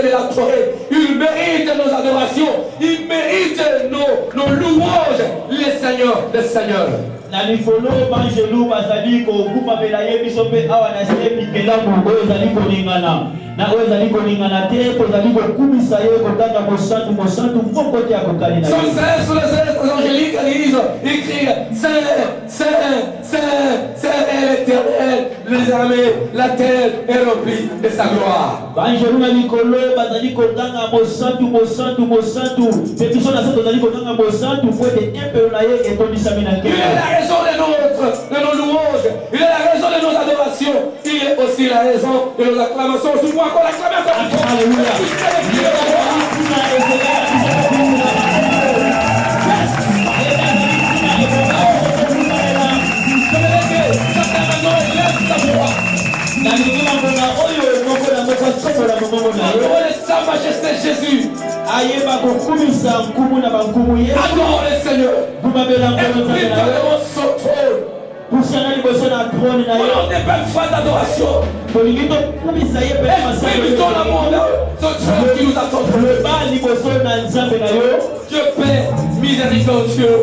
de l'adorer. Il mérite nos adorations. Il mérite nos louanges. Les seigneurs, les seigneurs. Nalifolo banjelu bazali ko kupa belaye bisope awana sepi kelamu ozali ko lingana na ozali ko lingana te kozali ko kumisa ye ko tanga mosantu moko te akokali na sans cesse les angéliques disent écrire Saint est l'Éternel, les armées, la terre est remplie de sa gloire. Banjelu na likolo bazali ko tanga mosantu te biso na sato bazali ko tanga mosantu fo te tempelo na ye etondisa mina ke. De nos louanges, il est la raison de nos adorations, il est aussi la raison de nos acclamations. Souvent encore l'acclamation. Alléluia. Sa majesté Jésus. Adore le Seigneur. Pour des belles fois d'adoration. Exprime-toi l'amour de ce Dieu qui nous attend. Dieu Père miséricordieux.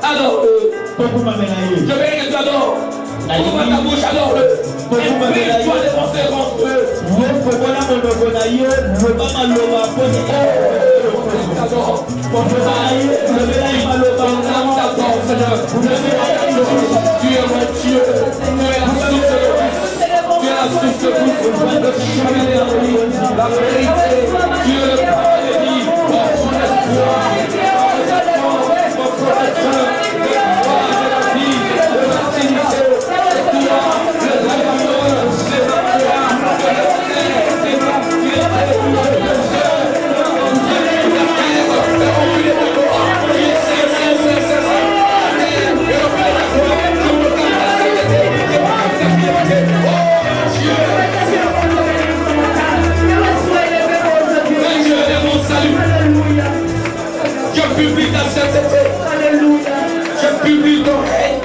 Adore-le. Je veux que tu adores. Ouvre ta bouche, adore-le. Exprime-toi devant ses rentreux. Tu es mon Dieu, tu es la source de vie, le chemin de la vie, la vérité, tu es le pain de vie, mon espoir, mon protecteur, le roi de la vie, de la dignité, de toi, le rédempteur, c'est la gloire, de la terre, c'est la fierté, le ciel, la terre, est remplie de gloire, je publie ta sainteté. Je publie ton règne.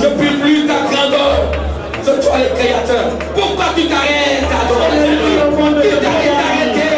Je publie ta grandeur. C'est toi le créateur. Pourquoi tu t'arrêtes à adorer le Seigneur? Tu t'arrêtes d'arrêter.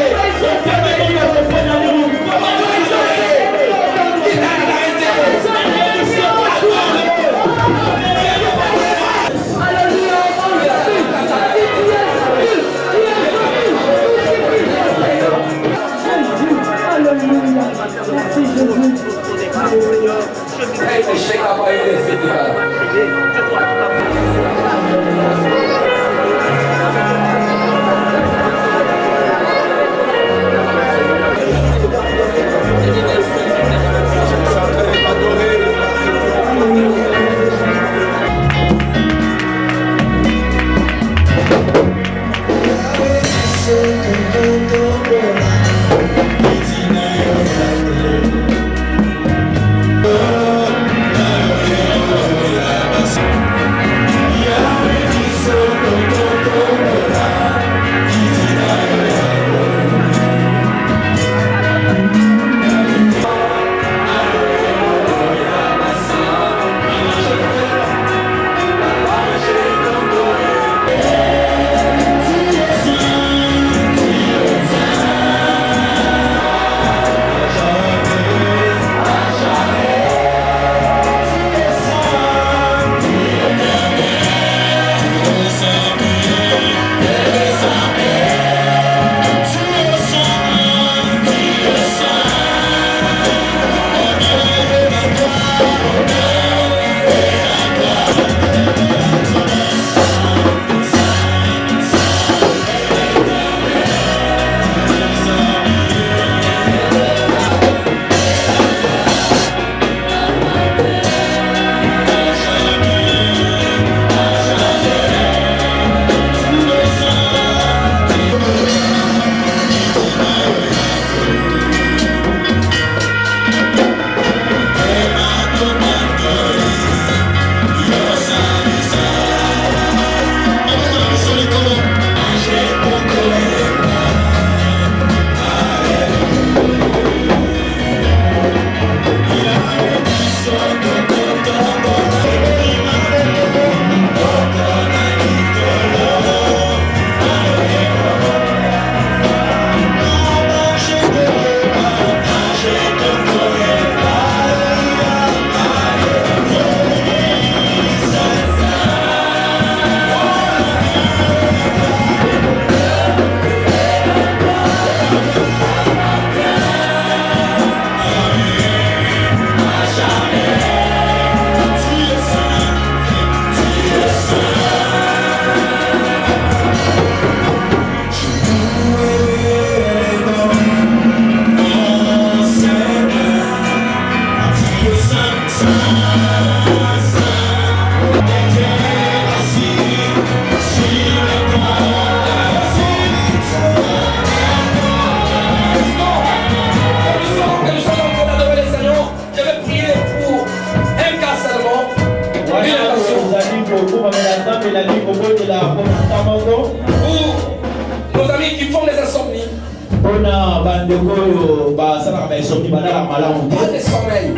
mpona bandeko oyo basalaka baesomi balala malamu Pas te de sommeil.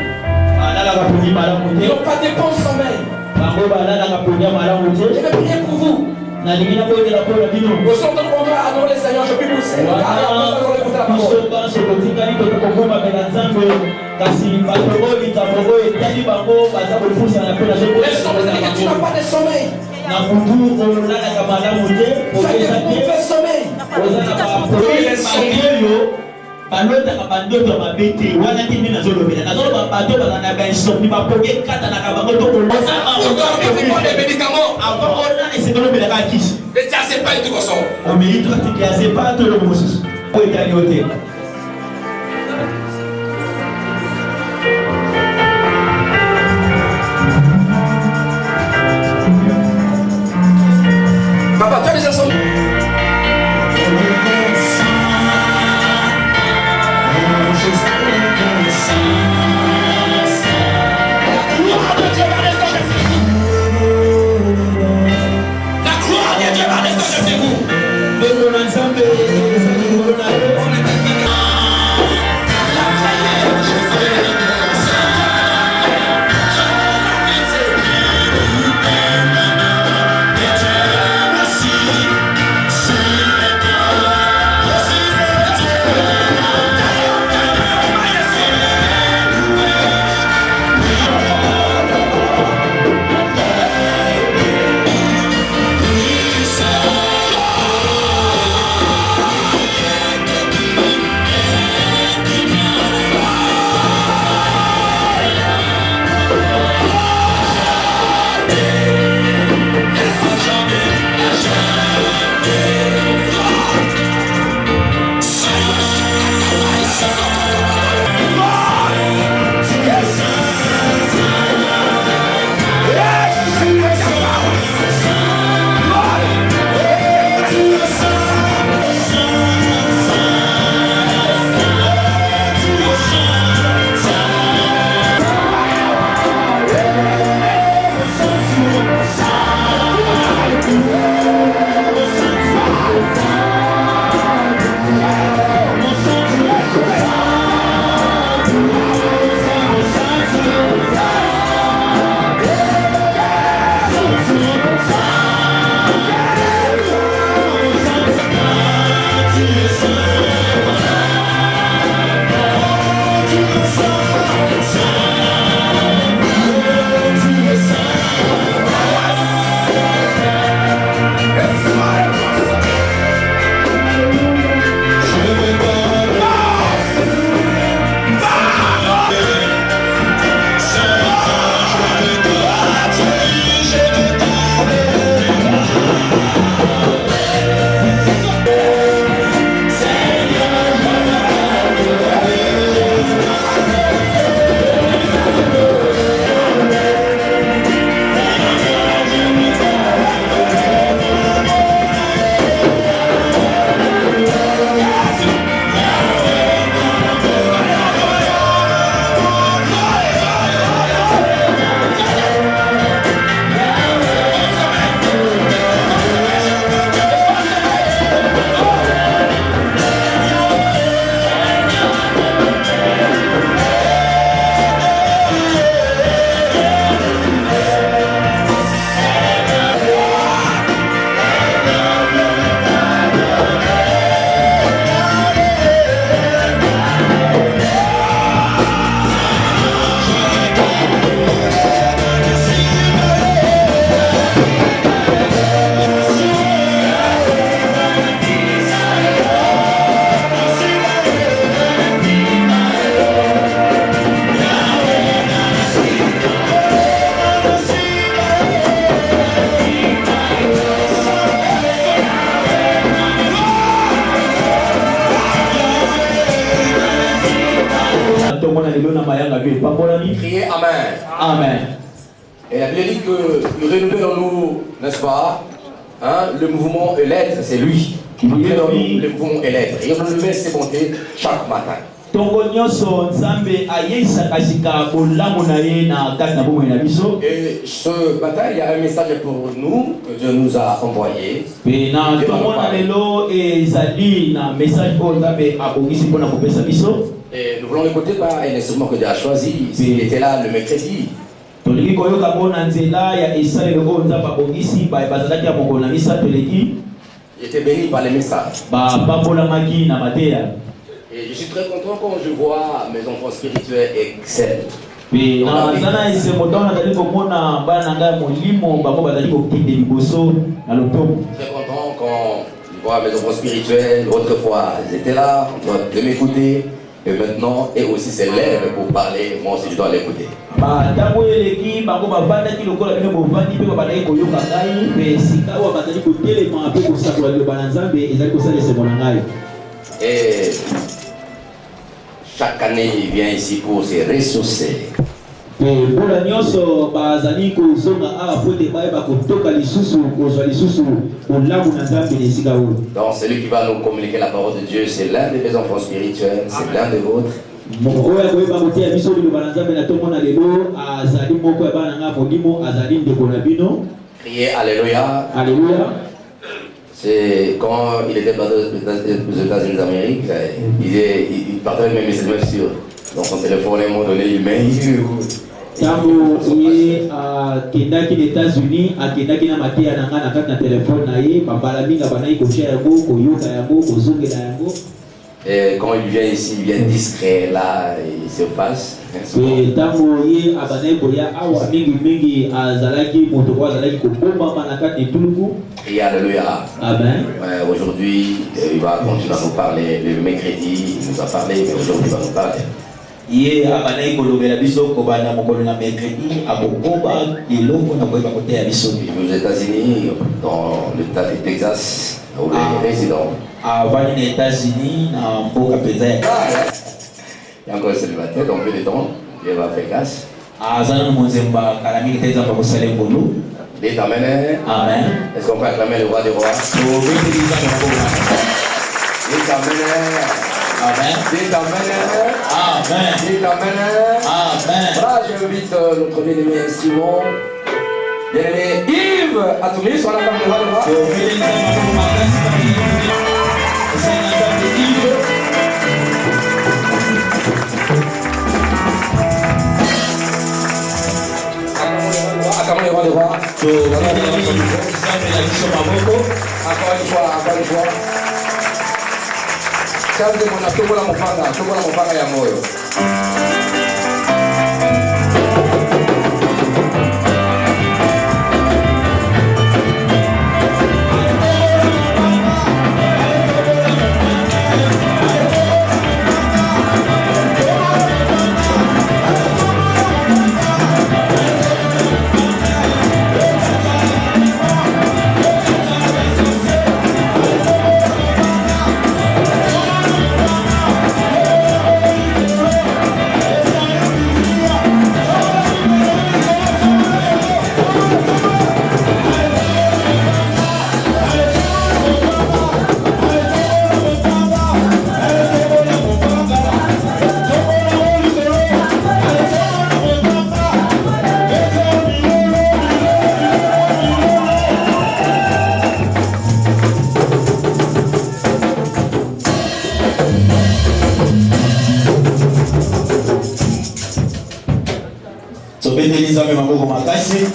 balalaka poni malamu Ils te n'ont pas de bon sommeil. bango balalaka poni ya malamu Je te vais prier pour vous. nalingi nakoyekela mpona bino Au centre de on va adorer le Seigneur, je prie pour vous. wana Allons écouter la biso parole. banso totikali tokokomamela nzambe kasi bato oyo likambo oyo etali bango baza kofusana mpe Les sommeils, c'est que tu n'as pas de sommeil. na kutu olalaka malamu te Fais kozesa de te mauvais sommeil. oza na baproblème oyo balotaka bandoto ya mabe te wana te nde nazolobela nazoloba bato baza na bainsomni bapoke ekatanaka bango to Pourquoi des médicaments? avant ona esengelobelaka kisi Les tiens, c'est pas du tout comme ça. omei tokatikase pa toloko mosusu oyo etali yo te Papa, tu as déjà sommeil. La gloire de Dieu va descendre chez vous. ndeko na nzambe ezali likolo na yo Criez Amen. amen Et la Bible dit que le renouveau en nous, n'est-ce pas? Hein, le mouvement et l'être, c'est lui. Il est dans nous, le mouvement et l'être. Et on le met ses bontés chaque matin. tongo nyonso nzambe ayeisaka sika bolamu na ye na kati na bomoi na biso. Et ce matin, il y a un message pour nous que Dieu nous a envoyé. Pe na tomona lelo ezali na message oyo nzambe abongisi mpona kopesa biso. Et nous voulons l'écouter par un instrument que Dieu a choisi. Il était là le mercredi. Tolingi koyoka bona nzela ya esalelo oyo nzambe abongisi bazalaki ya mokolo na misato eleki. Il était béni par les messages. Bapambolamaki na mateya. Et je suis très content quand je vois mes enfants spirituels excellent. Pe na zana esemoto nazali komona bana na ngai molimo bango bazali kokende liboso na lotomo. Très content quand je vois mes enfants spirituels. Autrefois, ils étaient là, en train de m'écouter. Et maintenant, et aussi se lèvent pour parler. Moi aussi, je dois l'écouter. Ntango eleki bango bavandaki lokola bino bovandi mpe babandaki koyoka ngai mpe sika oyo bazali kotelema mpe kosakola liloba na nzambe ezali kosala esengo na ngai. Et chaque année, il vient ici pour se ressourcer. Mbula nyonso bazali kozonga awa po ete bayeba kotoka lisusu kozwa lisusu bolamu na nzambe na esika oyo. Donc celui qui va nous communiquer la parole de Dieu, c'est l'un de mes enfants spirituels, c'est l'un des vôtres. Oyo akoyeba koteya biso liloba na nzambe na tomona lelo azali moko ya bana na ngai molimo azali ndeko na bino. Criez Alléluia. Alléluia. C'est quand il était aux États-Unis d'Amérique, il partageait mes messages sur donc son téléphone, à un moment donné, il met. Tango ye akendaki na États-Unis akendaki na mateya na ngai na kati na telefone na ye bambala mingi abanaki kotia yango koyoka yango kozongela yango. Et quand il vient ici, il vient discret, là, il se passe. Tango ye abanaki koya awa mingi azalaki moto ko azalaki kobombama na kati na etuluku. Et Alléluia. Amen. Aujourd'hui, il va continuer à nous parler. Le mercredi, il nous a parlé, mais aujourd'hui, il va nous parler. Ye abanaki kolobela biso kobanda mokolo na mercredi akokoba eloko na koyeba koteya biso. Aux États-Unis, dans l'État du Texas, où il est résident. Avani na États-Unis na mboka penza ya. Il y a encore célibataire, donc peu de temps, il va faire casse. Azana monzemba kalamiki teza pa kosala ngolo. Dites Amen. Amen. Est-ce qu'on peut acclamer le roi des rois? Dites Amen. Amen. Dites Amen. Amen. Dites Amen. Amen. Voilà, j'invite notre bien-aimé Simon, bien-aimé Yves, à tourner sur la table de roi des rois. Acclamons le roi des rois. Encore une fois. Kazi mwana tobola mupanga ya moyo.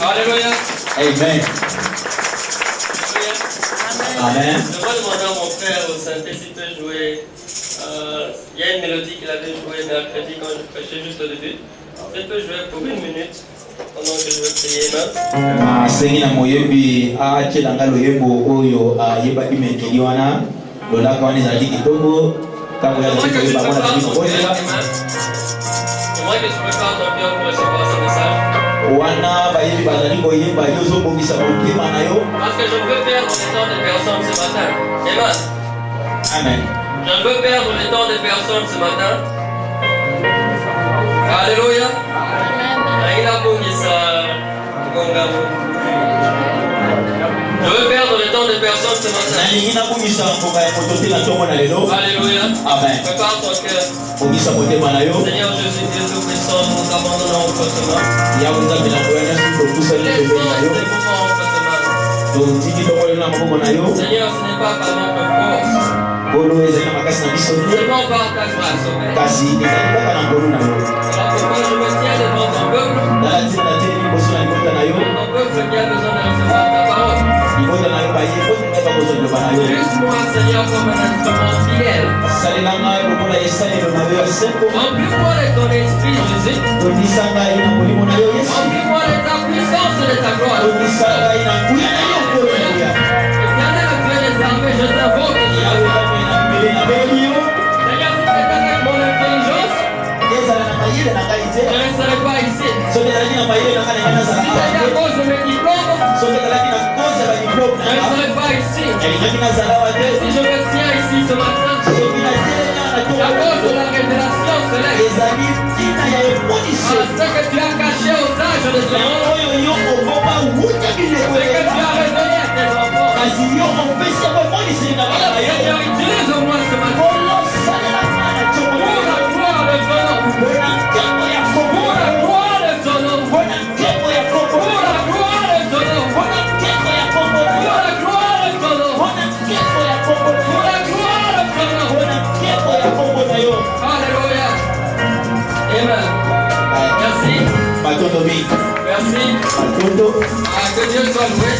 Alléluia. Amen. Amen. Je vais demander à mon frère au synthé s'il peut jouer. Il y a une mélodie qu'il avait jouée mercredi quand je prêchais juste au début. Il peut jouer pour 1 minute pendant que je vais prier. Amen. Sengi na moyebi achelanga loyembo oyo ayebaki mekeli wana lolaka wana ezalaki kitoko ntango yazali koyeba wana azali kobosela. J'aimerais que tu prépares ton cœur pour recevoir ce message. Wana bayebi bazali koyeba yo ozobongisa motema na yo. Parce que je ne veux perdre le temps des personnes ce matin. Amen. Amen. Je ne veux perdre le temps des personnes ce matin. Alléluia. Je veux perdre le temps des de personnes ce matin. Alléluia. Amen. Prépare ton cœur. Seigneur Jésus-Christ, nous puissons nous abandonner entre tes mains. Laisse-moi ces mouvements entre tes mains. Seigneur, ce n'est pas par notre force. Seulement par ta grâce, oh Père. Alors pourquoi je me tiens devant ton peuple? Ton peuple qui a besoin de recevoir ta parole. Use-moi, Seigneur, comme un instrument fidèle. Remplis-moi de ton esprit, Jésus. Remplis-moi de ta puissance et de ta gloire. Éternel Dieu des armées, je t'invoque. Seigneur, si tu étais avec mon intelligence, je ne serais pas ici. Si c'était à cause de mes diplômes, je ne serais pas ici. Si je me tiens ici ce matin, c'est à cause de la révélation céleste. Ce que tu as caché aux sages de ce monde, ce que tu as révélé à tes enfants. Seigneur, utilise-moi ce matin pour la gloire de ton nom. Pour la gloire de ton nom. Pour la gloire de ton nom. Pour la gloire de ton nom. Pour la gloire de ton nom. Alléluia. Amen. Merci. Merci. Que Dieu soit loué.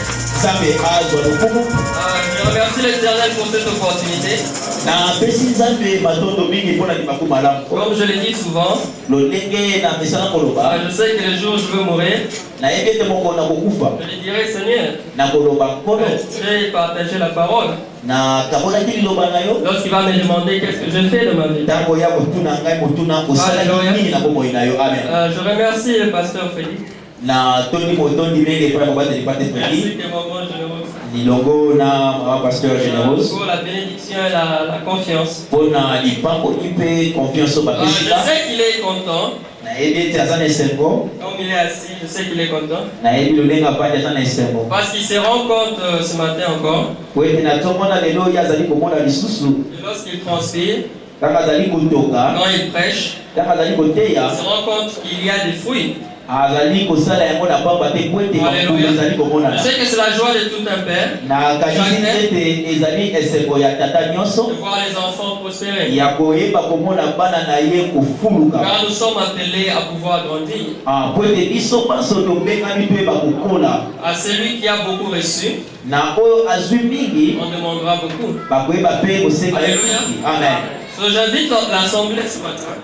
Je remercie l'Éternel pour cette opportunité. Comme je l'ai dit souvent, je sais que le jour où je veux mourir, je lui dirai Seigneur, j'ai partagé la parole. Lorsqu'il va me demander qu'est-ce que je fais de ma vie. Je remercie le pasteur Félix. Merci que maman généreuse. Pour la bénédiction et la confiance. Je sais qu'il est content. Comme il est assis, je sais qu'il est content. Parce qu'il se rend compte ce matin encore. Et lorsqu'il transpire, quand il prêche, il se rend compte qu'il y a des fruits. Alléluia. Je sais que c'est la joie de tout un père de voir les enfants prospérer. Car nous sommes appelés à pouvoir grandir. À celui qui a beaucoup reçu, on demandera beaucoup. Alléluia. Amen. J'invite l'assemblée ce matin.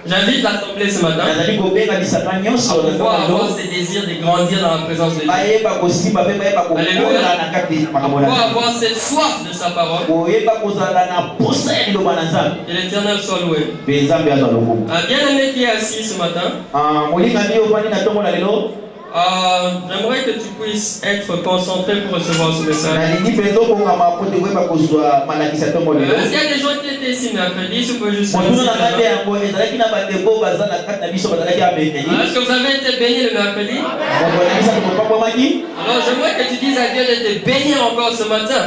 J'invite l'assemblée ce matin à pouvoir avoir ces désirs de grandir dans la présence de Dieu. Alléluia. À pouvoir avoir cette soif de sa parole. Que l'Éternel soit loué. Bien-aimé qui est assis ce matin, j'aimerais que tu puisses être concentré pour recevoir ce message. Est-ce qu'il y a des gens qui étaient ici mercredi? Je peux juste est-ce que vous avez été bénis le mercredi? Alors j'aimerais que tu dises à Dieu de te bénir encore ce matin.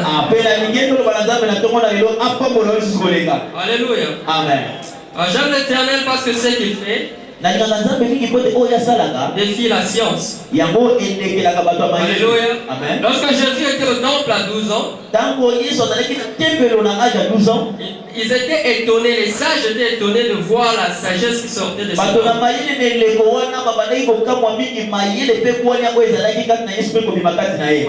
Alléluia. Amen. J'aime l'Éternel parce que c'est qu'il fait défie la science. Alléluia. Amen. Lorsque Jésus était au temple à 12 ans, ils étaient étonnés, les sages étaient étonnés de voir la sagesse qui sortait de cet homme.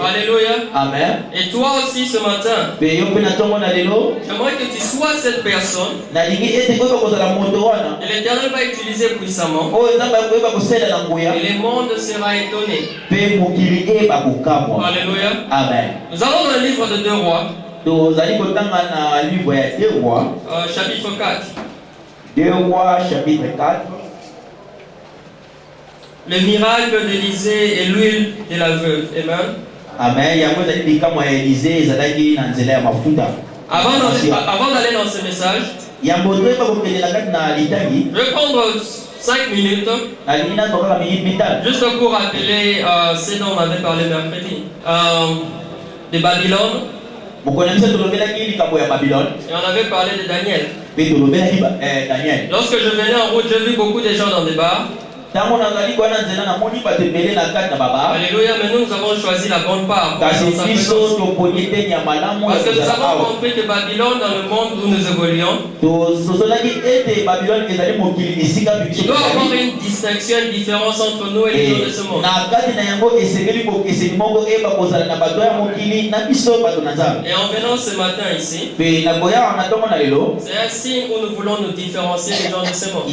Alléluia. Amen. Et toi aussi ce matin, j'aimerais que tu sois cette personne et l'Éternel va utiliser puissamment et le monde sera étonné. Alléluia. Amen. Nous allons dans le livre de 2 Rois, chapitre 4. 2 Rois chapitre 4. Le miracle d'Élisée et l'huile de la veuve. Amen. Amen. Avant d'aller dans ce message, je vais prendre 5 minutes, juste pour rappeler ce dont on avait parlé mercredi, de Babylone. Et on avait parlé de Daniel. Lorsque je venais en route, j'ai vu beaucoup de gens dans des bars. Alléluia, mais nous avons choisi la bonne part. Parce que nous avons compris que Babylone, dans le monde où nous évoluons, il doit y avoir une distinction, une différence entre nous et les gens de ce monde. Et en venant ce matin ici, c'est un signe où nous voulons nous différencier des gens de ce monde.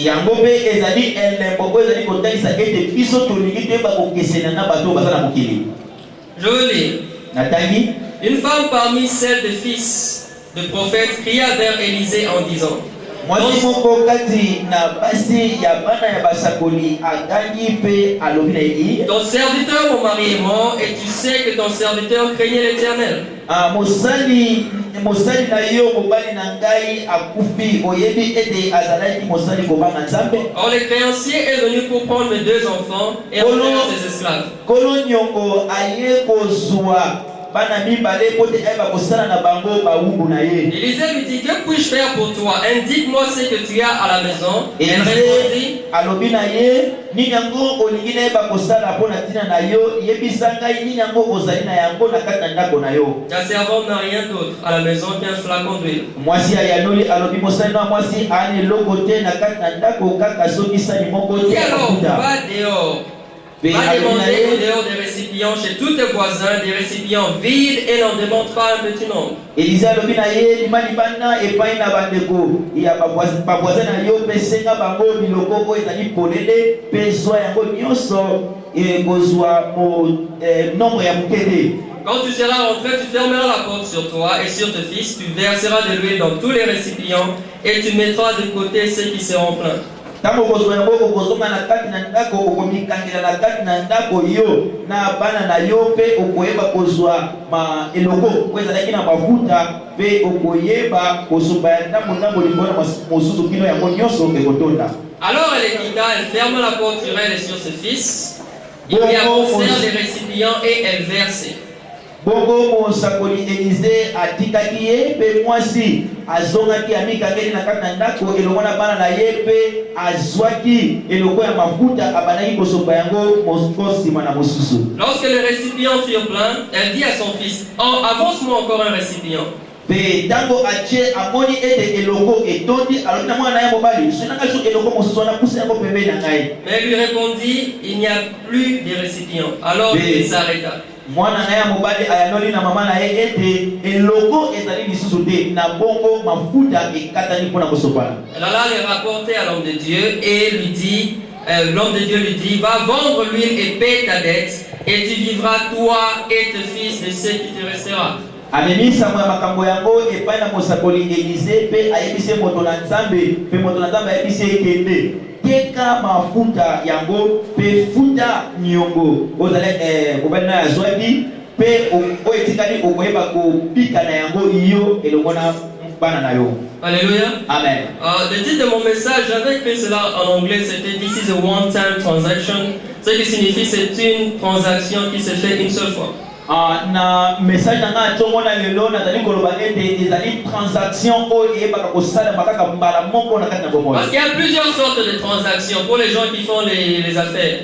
Je veux lire. Une femme parmi celles des fils de prophètes cria vers Élisée en disant: ton serviteur, mon mari, est mort, et tu sais que ton serviteur craignait l'Éternel. Or le créancier est venu pour prendre mes 2 enfants et en faire ses esclaves. Élisée lui dit: que puis-je faire pour toi? Indique-moi ce que tu as à la maison. Elle répondit: ta servante n'a rien d'autre à la maison qu'un flacon d'huile. Et alors, va dehors. Va demander au dehors des récipients chez tous tes voisins, des récipients vides, et n'en demande pas un petit nombre. Quand tu seras rentré, tu fermeras la porte sur toi et sur tes fils, tu verseras de l'huile dans tous les récipients et tu mettras de côté ceux qui seront pleins. Alors elle quitta, elle ferma la porte sur elle et sur ses fils. Il lui avancèrent les récipients et elle versait. Bongo mosakoli Élisée atikaki ye pe mwasi azongaki amikangeli na kati na ndako elongo na bana na ye pe azwaki eloko ya mafuta abanaki kosopa yango mosima na mosusu. Lorsque les récipients furent pleins, elle dit à son fils: avance-moi encore un récipient. Pe tango ache amoni ete eloko etondi alobina mwana ya mobali sunanga su eloko mosusu na pousse yango pembeni na ngai. Mais elle lui répondit: il n'y a plus de récipients. Alors il s'arrêta. Mwana na mobali ayanoli na mama na ye ete eloko ezali lisusu te na bongo mafuta ekatani mpona kosopana. Elle alla les rapporter à l'homme de Dieu et lui dit, l'homme de Dieu lui dit: va vendre l'huile et paie ta dette et tu vivras toi et tes fils de ce qui te restera. Amemisa mwa makambo yango epai na mosakoli Élisée pe ayebise moto na Nzambe pe moto na Nzambe ayebise ekende teka mafuta yango pe futa nyongo ozale kobana ya zwaki pe o etikali okoyeba kopika na yango iyo elongo na bana na yo. Alléluia. Amen. Le titre de mon message, j'avais écrit cela en anglais, c'était "This is a one-time transaction", ce qui signifie c'est une transaction qui se fait une seule fois. Na message nanga tongona lelo na tali koloba ete ezali transaction oyo eyebaka kosala makaka mbala moko na kati na bomoi. Parce qu'il y a plusieurs sortes de transactions pour les gens qui font les affaires.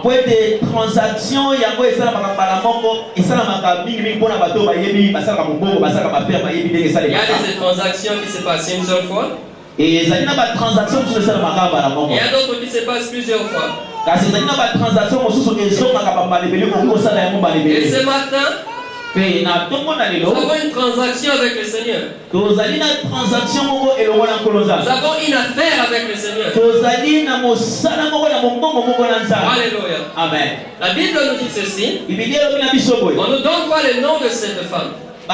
Pour des transactions yango esala makambala moko esala makamba mingi mingi pona bato bayebi basala mabongo basala mapère bayebi ndenge esala. Il y a des transactions qui se passent une seule fois. Et ezali na ba transaction qui se sala makambala moko. Il y a d'autres qui se passent plusieurs fois. Et ce matin, nous avons une transaction avec le Seigneur. Nous avons une affaire avec le Seigneur. Alléluia. Amen. La Bible nous dit ceci. On nous donne pas le nom de cette femme. On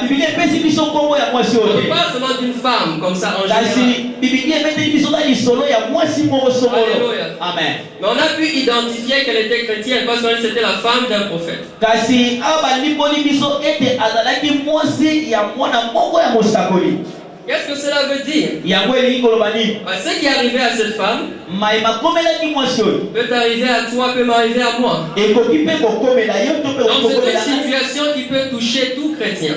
ne parle seulement d'une femme comme ça en général. Alléluia. Amen. Mais on a pu identifier qu'elle était chrétienne parce que c'était la femme d'un prophète. Qu'est-ce que cela veut dire? Ce qui est arrivé à cette femme peut arriver à toi, peut m'arriver à moi. Donc c'est une situation qui peut toucher tout chrétien.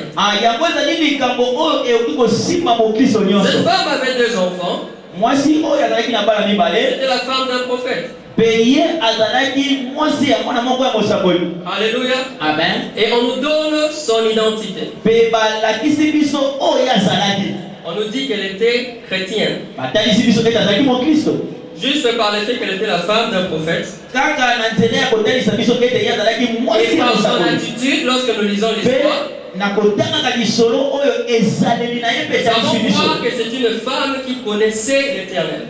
Cette femme avait 2 enfants. C'était la femme d'un prophète. Alléluia. Amen. Et on nous donne son identité. On nous dit qu'elle était chrétienne. Juste par le fait qu'elle était la femme d'un prophète. Et par son attitude, lorsque nous lisons l'histoire, nous savons voir que c'est une femme qui connaissait l'Éternel.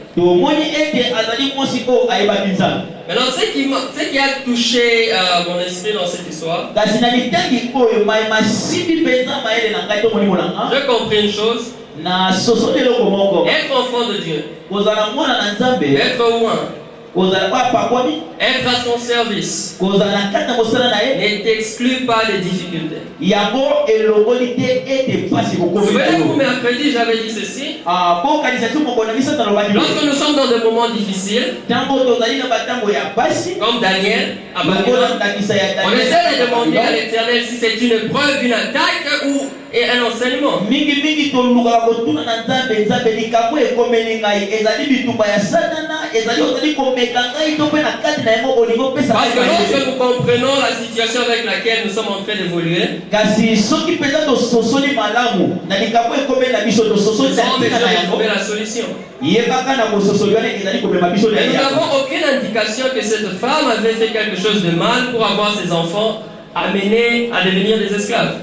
Maintenant, ce qui a touché mon esprit dans cette histoire, j'ai compris une chose. Être enfant de Dieu, être loin, être à son service, ne t'exclus pas les difficultés. Vous voyez, pour mercredi, j'avais dit ceci. Lorsque nous sommes dans des moments difficiles, comme Daniel, on essaie de demander à l'Éternel si c'est une preuve, une attaque ou un enseignement. Parce que lorsque nous comprenons la situation avec laquelle nous sommes en train d'évoluer, nous avons besoin de trouver la solution. Et nous n'avons aucune indication que cette femme avait fait quelque chose de mal pour avoir ses enfants amenés à devenir des esclaves.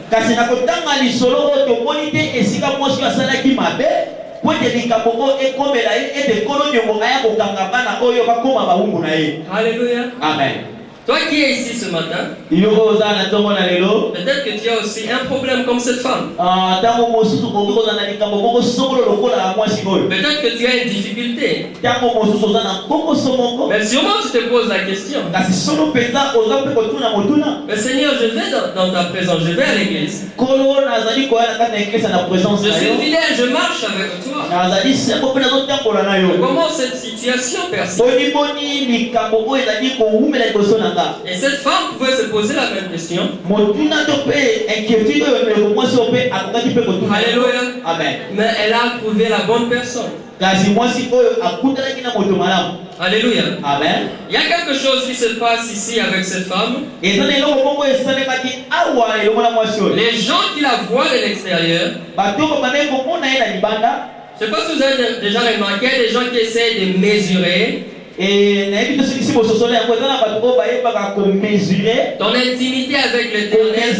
Alléluia. Amen. Toi qui es ici ce matin, peut-être que tu as aussi un problème comme cette femme. Peut-être que tu as une difficulté. Mais sûrement tu te poses la question. Mais Seigneur, je vais dans ta présence, je vais à l'église. Je suis fidèle, je marche avec toi. Comment cette situation persiste? Et cette femme pouvait se poser la même question. Alléluia. Amen. Mais elle a trouvé la bonne personne. Alléluia. Amen. Il y a quelque chose qui se passe ici avec cette femme. Les gens qui la voient de l'extérieur, je ne sais pas si vous avez déjà remarqué des gens qui essayent de mesurer ton intimité avec l'Éternel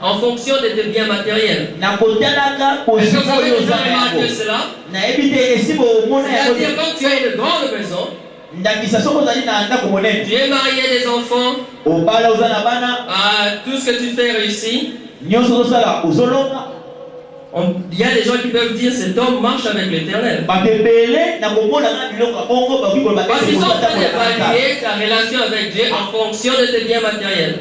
en fonction de tes biens matériels. Est-ce que vous avez déjà remarqué cela? C'est-à-dire quand tu as une grande maison, tu es marié, des enfants, tout ce que tu fais réussit. Il y a des gens qui peuvent dire cet homme marche avec l'Éternel. Parce qu'ils sont en train d'évaluer ta relation avec Dieu en fonction de tes biens matériels.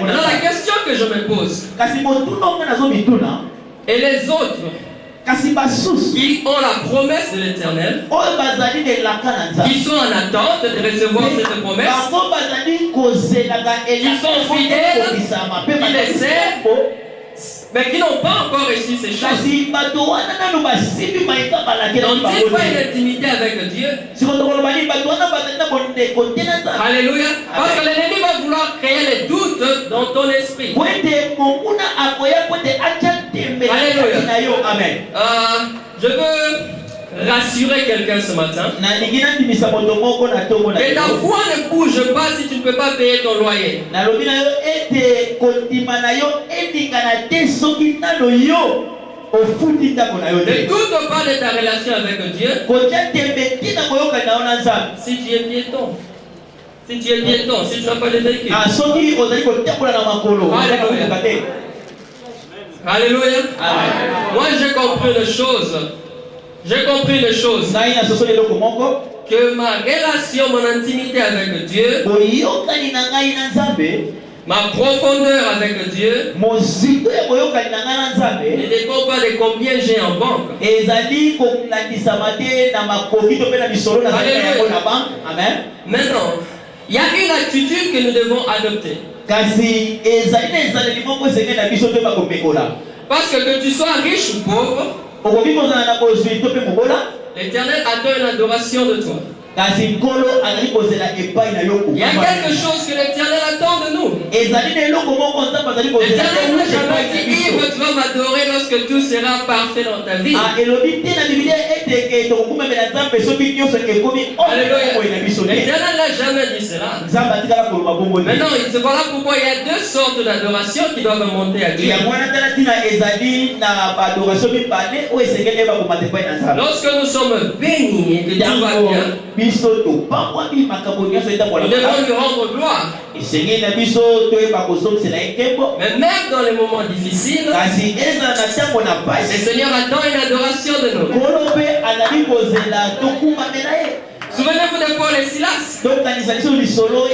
Alors la question que je me pose, et les autres qui ont la promesse de l'Éternel, qui sont en attente de recevoir cette promesse, ils sont fidèles, ils les servent, mais qui n'ont pas encore reçu ces choses. N'ont-ils pas une intimité avec Dieu? Alléluia. Parce que l'ennemi va vouloir créer les doutes dans ton esprit. Alléluia. Amen. Je veux rassurer quelqu'un ce matin. Que ta foi ne bouge pas si tu ne peux pas payer ton loyer. Ne doute pas de ta relation avec Dieu. Si tu es piéton, si tu n'as pas de véhicule. Alléluia. Alléluia. Moi j'ai compris une chose. J'ai compris une chose. Que ma relation, mon intimité avec Dieu, ma profondeur avec Dieu, ne dépend pas de combien j'ai en banque. Amen. Maintenant, il y a une attitude que nous devons adopter. Parce que tu sois riche ou pauvre, l'Éternel attend une adoration de toi. Il y a quelque chose que l'Éternel attend de nous. L'Éternel n'a jamais dit, Yves, tu vas m'adorer lorsque tout sera parfait dans ta vie. L'Éternel n'a jamais dit cela. Maintenant, voilà pourquoi il y a deux sortes d'adoration qui doivent monter à Dieu. Lorsque nous sommes bénis et que Dieu va bien, nous devons lui rendre gloire. Mais même dans les moments difficiles, le Seigneur attend une adoration de nous. Souvenez-vous de Paul et Silas.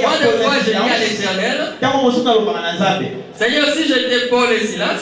Moi, des fois, je dis à l'Éternel, Seigneur, si j'étais Paul et Silas,